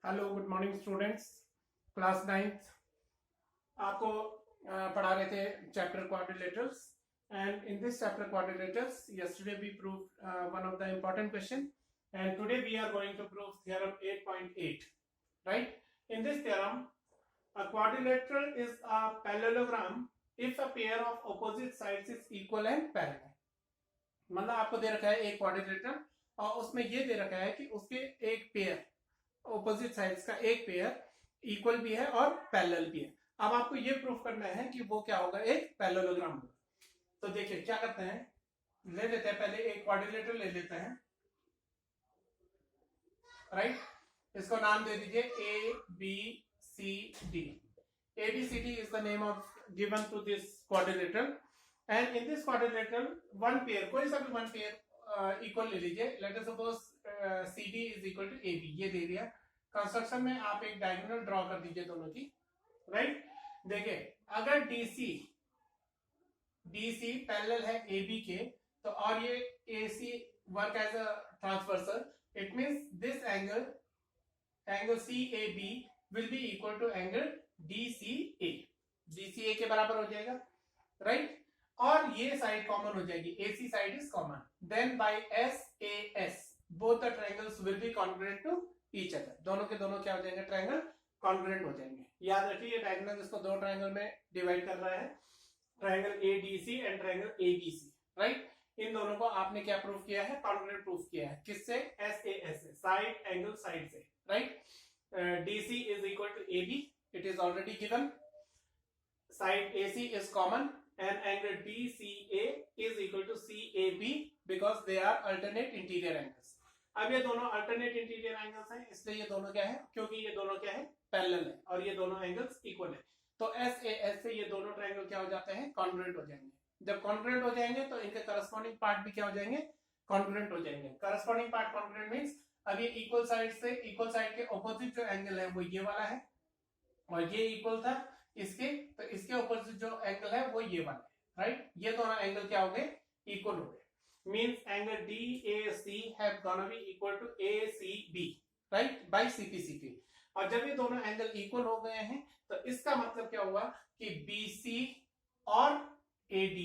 Hello good morning students. Class 9th आपको पढ़ा रहे थे chapter quadrilaterals and in this chapter quadrilaterals yesterday we proved one of the important question and today we are going to prove theorem 8.8. right, in this theorem a quadrilateral is a parallelogram if a pair of opposite sides is equal and parallel. मतलब आपको दे रखा है एक quadrilateral और उसमें ये दे रखा है कि उसके एक पेयर ऑपोजिट साइड्स का एक पेयर इक्वल भी है और पैरेलल भी है। अब आपको ये प्रूफ करना है कि वो क्या होगा, एक पैरेललोग्राम होगा। तो देखिए क्या करते हैं, ले लेते हैं पहले एक क्वाड्रिलेटरल ले लेते हैं, राइट। इसको नाम दे दीजिए A B C D. A B C D is the name of given to this quadrilateral and in this quadrilateral one pair, कोई सा भी वन पेयर इक्वल ले लीजिए। Let us suppose C D is equal to A B, ये दे दिया। Construction में आप एक डायगोनल ड्रॉ कर दीजिए दोनों की, राइट। देखिए अगर डीसी पैरेलल है ए बी के तो और ये A C work as a transversal, it means this angle C A B will be equal to angle D C A के बराबर हो जाएगा, राइट। और ये साइड कॉमन हो जाएगी, AC side is common, then by SAS both the triangles will be congruent to each other. दोनों के दोनों क्या हो जाएंगे, ट्रायंगल कॉन्ग्रुएंट हो जाएंगे। याद रखिए डायगोनल इसको दो ट्रायंगल में डिवाइड कर रहा है, triangle ADC and triangle ABC, right. इन दोनों को आपने क्या प्रूफ किया है, कॉन्ग्रुएंट प्रूफ किया है। किससे, SAS से, साइड एंगल साइड से, right. DC is equal to AB, it is already given. Side AC is common and angle DCA is equal to CAB because they are alternate interior angles. अब ये दोनों alternate interior angles हैं, इसलिए ये दोनों क्या है, क्योंकि ये दोनों क्या है, पैरेलल है और ये दोनों एंगल्स इक्वल है। तो SAS से ये दोनों ट्रायंगल क्या हो जाते हैं, कॉन्ग्रुएंट हो जाएंगे। जब कॉन्ग्रुएंट हो जाएंगे तो इनके करस्पॉन्डिंग पार्ट भी क्या हो जाएंगे, कॉन्ग्रुएंट हो जाएंगे। करस्पॉन्डिंग पार्ट कॉन्ग्रुएंट मींस अब ये इक्वल साइड से, इक्वल साइड के ऑपोजिट जो एंगल है वो ये वाला है और ये इक्वल था इसके, तो इसके ऑपोजिट जो एंगल है वो ये वाला है, राइट। ये दोनों एंगल क्या हो गए, इक्वल हो गए। Means angle DAC have gonna be equal to ACB, right, by CPCP। और जब ये दोनों एंगल इक्वल हो गए हैं तो इसका मतलब क्या हुआ कि BC और AD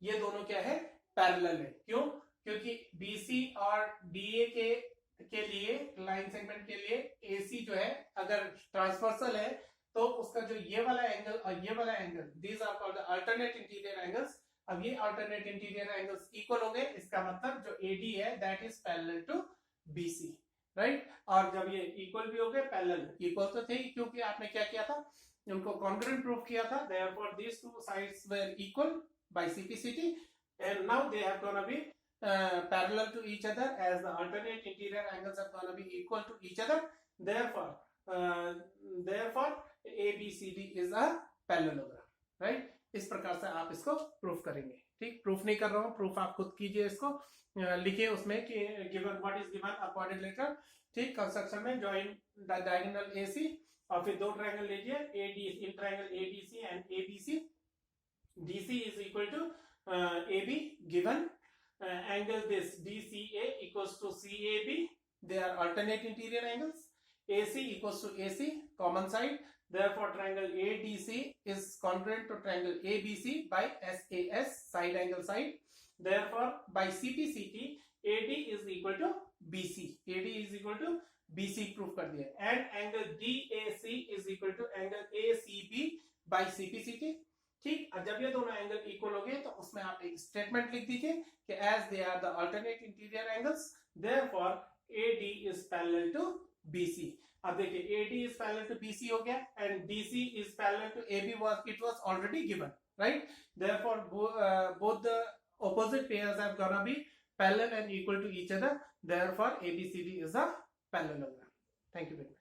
ये दोनों क्या है, पैरेलल है। क्यों, क्योंकि BC और DA के लिए, लाइन सेगमेंट के लिए AC जो है अगर ट्रांसवर्सल है तो उसका जो ये वाला एंगल और ये वाला angle, these are called the alternate interior angles. अब ये अल्टरनेट इंटीरियर एंगल्स इक्वल हो गए, इसका मतलब जो AD है that is parallel to BC, right. और जब ये इक्वल भी हो गए, पैरेलल इक्वल तो थे ही क्योंकि आपने क्या किया था, उनको कॉन्ग्रुएंट प्रूफ किया था। Therefore these two sides were equal by CPCT and now they have gonna be parallel to each other as the alternate interior angles are going to be equal to each other. Therefore ABCD is a parallelogram, right। इस प्रकार से आप इसको proof करेंगे, ठीक। Proof नहीं कर रहा हूं, प्रूफ आप खुद कीजिए। इसको लिखिए उसमें कि given what is given a quadrilateral, ठीक। कंस्ट्रक्शन में जॉइन द डायगोनल AC और फिर दो ट्रायंगल लीजिए, AD in triangle ADC and ABC। DC is equal to AB given, angle this DCA equals to CAB, they are alternate interior angles। AC equals to AC, common side, therefore triangle ADC is congruent to triangle ABC by SAS, side angle side, therefore by CPCT AD is equal to BC, AD is equal to BC proof कर दिया, and angle DAC is equal to angle ACB by CPCT, ठीक। अब जब ये दोनों angle equal हो गए तो उसमें आप एक स्टेटमेंट लिख दीजिए कि as they are the alternate interior angles therefore AD is parallel to BC। अब देखिए AD is parallel to BC हो गया and DC is parallel to AB, it was already given, right. Therefore both the opposite pairs have gonna be parallel and equal to each other, therefore ABCD is a parallelogram. Thank you very much.